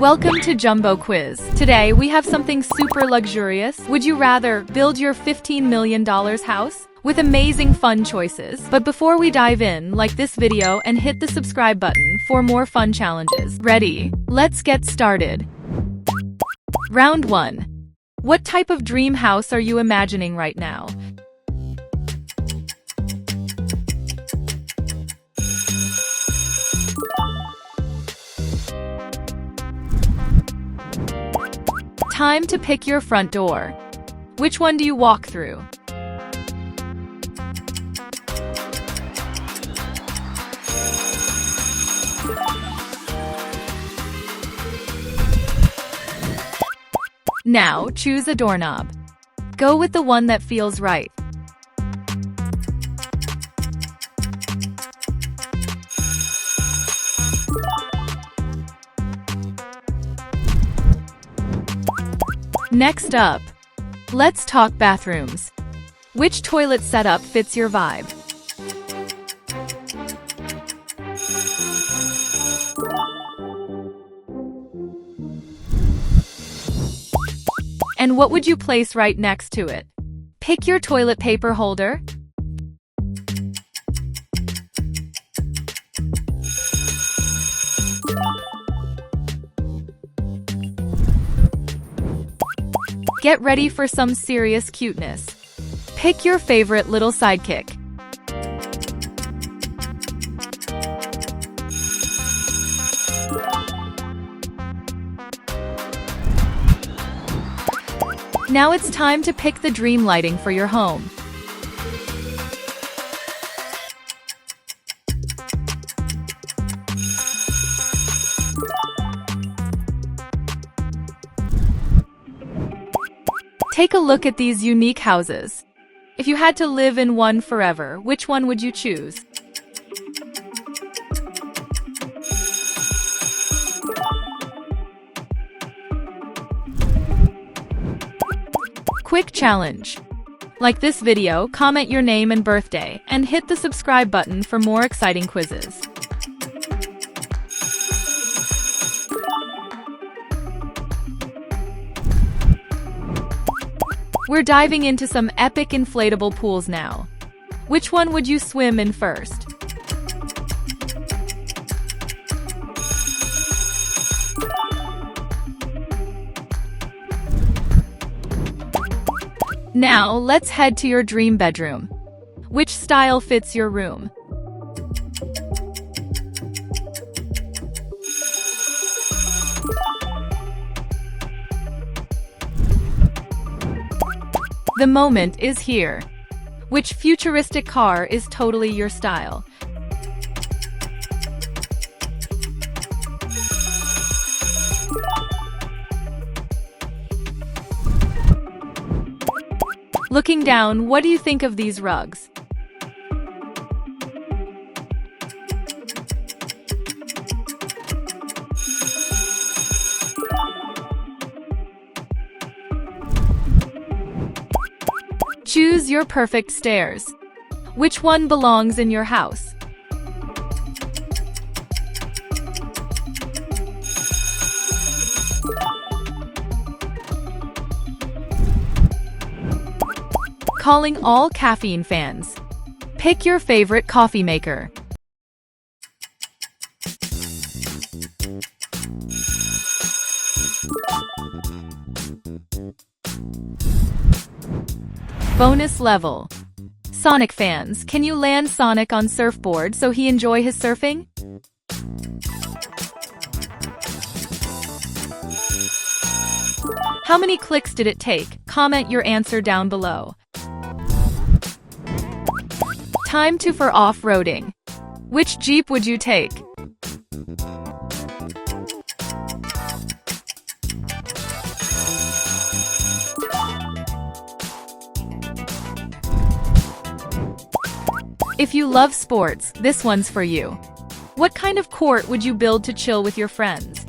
Welcome to Jumbo Quiz. Today we have something super luxurious. Would you rather build your $15 million house? With amazing fun choices. But before we dive in, like this video and hit the subscribe button for more fun challenges. Ready? Let's get started. Round 1. What type of dream house are you imagining right now? Time to pick your front door. Which one do you walk through? Now, choose a doorknob. Go with the one that feels right. Next up, let's talk bathrooms. Which toilet setup fits your vibe? And what would you place right next to it? Pick your toilet paper holder. Get ready for some serious cuteness. Pick your favorite little sidekick. Now it's time to pick the dream lighting for your home. Take a look at these unique houses. If you had to live in one forever, which one would you choose? Quick challenge. Like this video, comment your name and birthday, and hit the subscribe button for more exciting quizzes. We're diving into some epic inflatable pools now. Which one would you swim in first? Now, let's head to your dream bedroom. Which style fits your room? The moment is here. Which futuristic car is totally your style? Looking down, what do you think of these rugs? Choose your perfect stairs. Which one belongs in your house? Calling all caffeine fans. Pick your favorite coffee maker. Bonus level. Sonic fans, can you land Sonic on surfboard so he enjoy his surfing? How many clicks did it take? Comment your answer down below. Time for off-roading. Which Jeep would you take? If you love sports, this one's for you. What kind of court would you build to chill with your friends?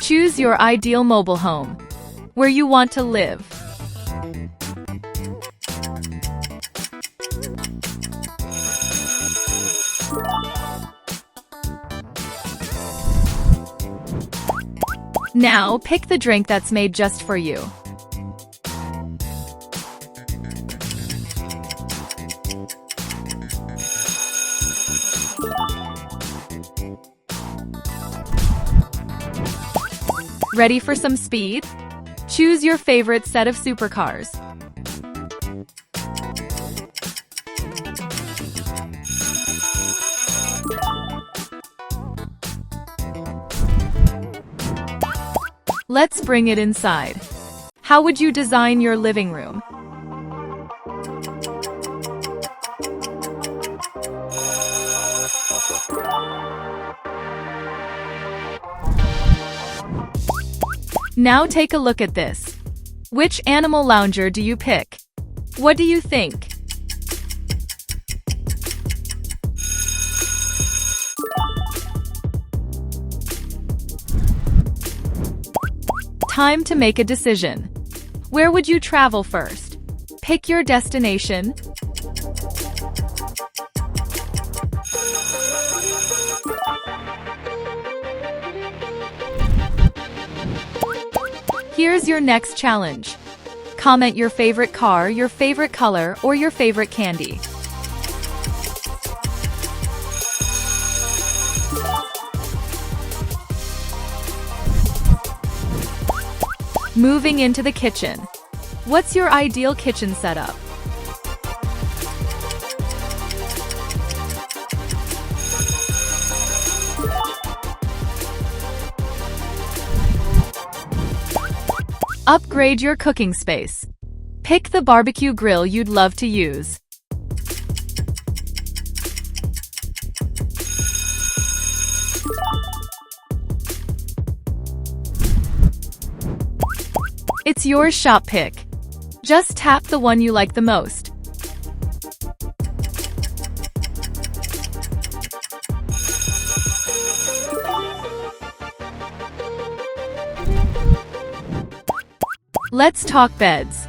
Choose your ideal mobile home. Where you want to live. Now, pick the drink that's made just for you. Ready for some speed? Choose your favorite set of supercars. Let's bring it inside. How would you design your living room? Now take a look at this. Which animal lounger do you pick? What do you think? Time to make a decision. Where would you travel first? Pick your destination. Here's your next challenge. Comment your favorite car, your favorite color, or your favorite candy. Moving into the kitchen. What's your ideal kitchen setup? Upgrade your cooking space. Pick the barbecue grill you'd love to use. It's your shop pick. Just tap the one you like the most. Let's talk beds.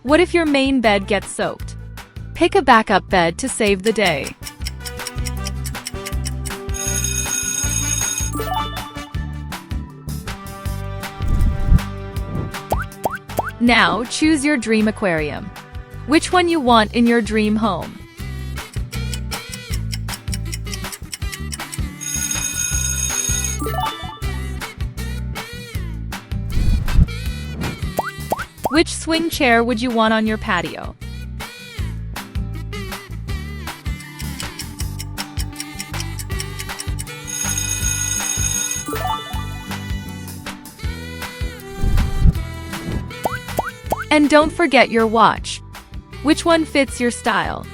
What if your main bed gets soaked? Pick a backup bed to save the day. Now, choose your dream aquarium. Which one you want in your dream home? Which swing chair would you want on your patio? And don't forget your watch. Which one fits your style?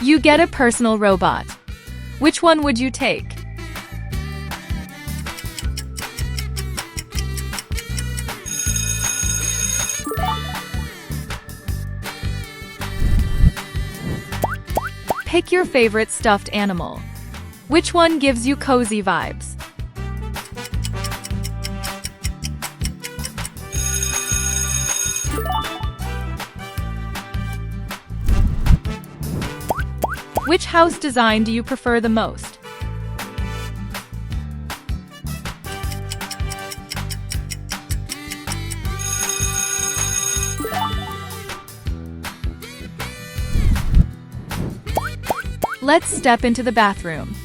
You get a personal robot. Which one would you take? Pick your favorite stuffed animal. Which one gives you cozy vibes? Which house design do you prefer the most? Let's step into the bathroom.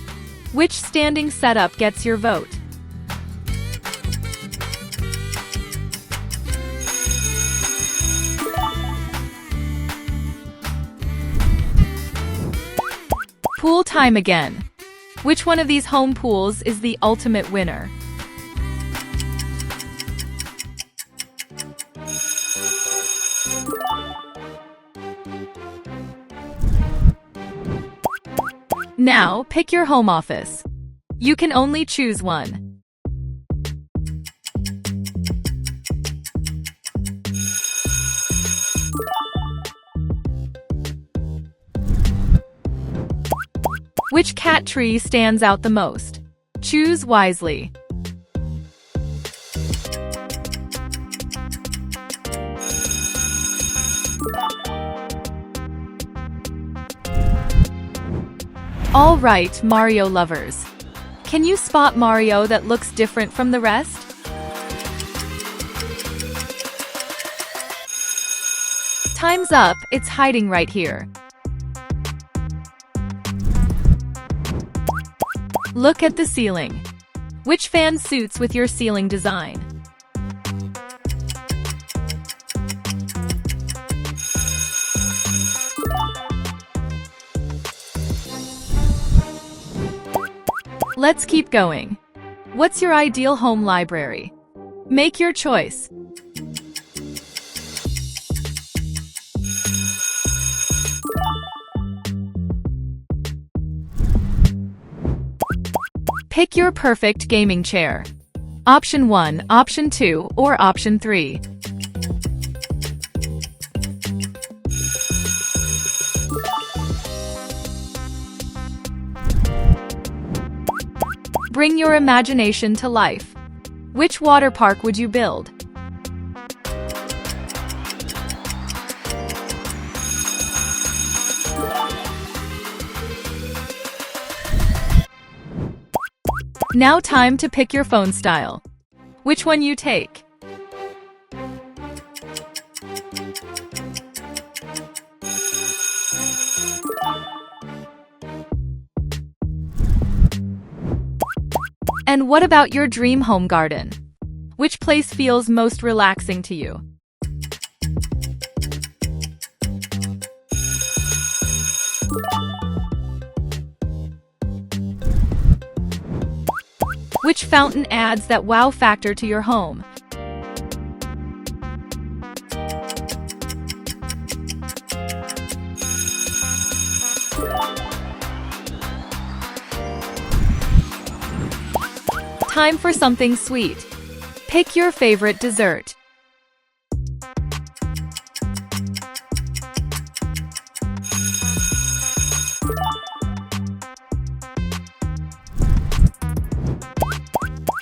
Which standing setup gets your vote? Pool time again. Which one of these home pools is the ultimate winner? Now, pick your home office. You can only choose one. Which cat tree stands out the most? Choose wisely. All right, Mario lovers. Can you spot Mario that looks different from the rest? Time's up, it's hiding right here. Look at the ceiling. Which fan suits with your ceiling design? Let's keep going. What's your ideal home library? Make your choice. Pick your perfect gaming chair. Option 1, Option 2, or Option 3. Bring your imagination to life. Which water park would you build? Now time to pick your phone style. Which one you take? And what about your dream home garden? Which place feels most relaxing to you? Which fountain adds that wow factor to your home? Time for something sweet. Pick your favorite dessert.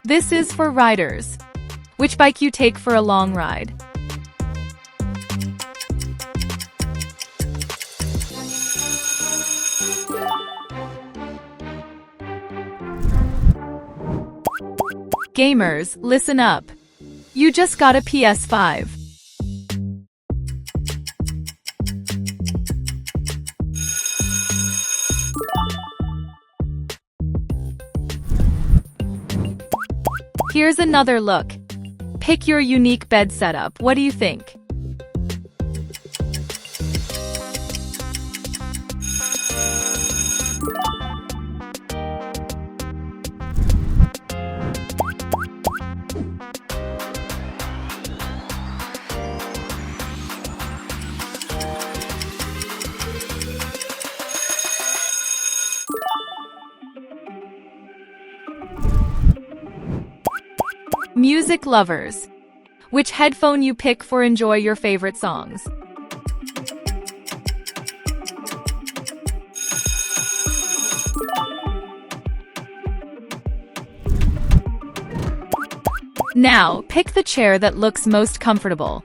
This is for riders. Which bike you take for a long ride? Gamers, listen up. You just got a PS5. Here's another look. Pick your unique bed setup. What do you think? Music lovers. Which headphone you pick for enjoy your favorite songs? Now, pick the chair that looks most comfortable.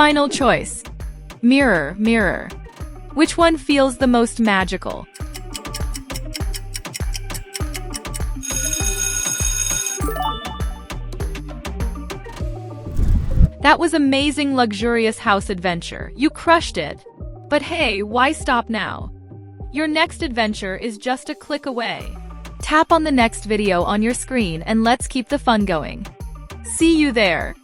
Final choice. Mirror, mirror. Which one feels the most magical? That was amazing luxurious house adventure. You crushed it. But hey, why stop now? Your next adventure is just a click away. Tap on the next video on your screen and let's keep the fun going. See you there.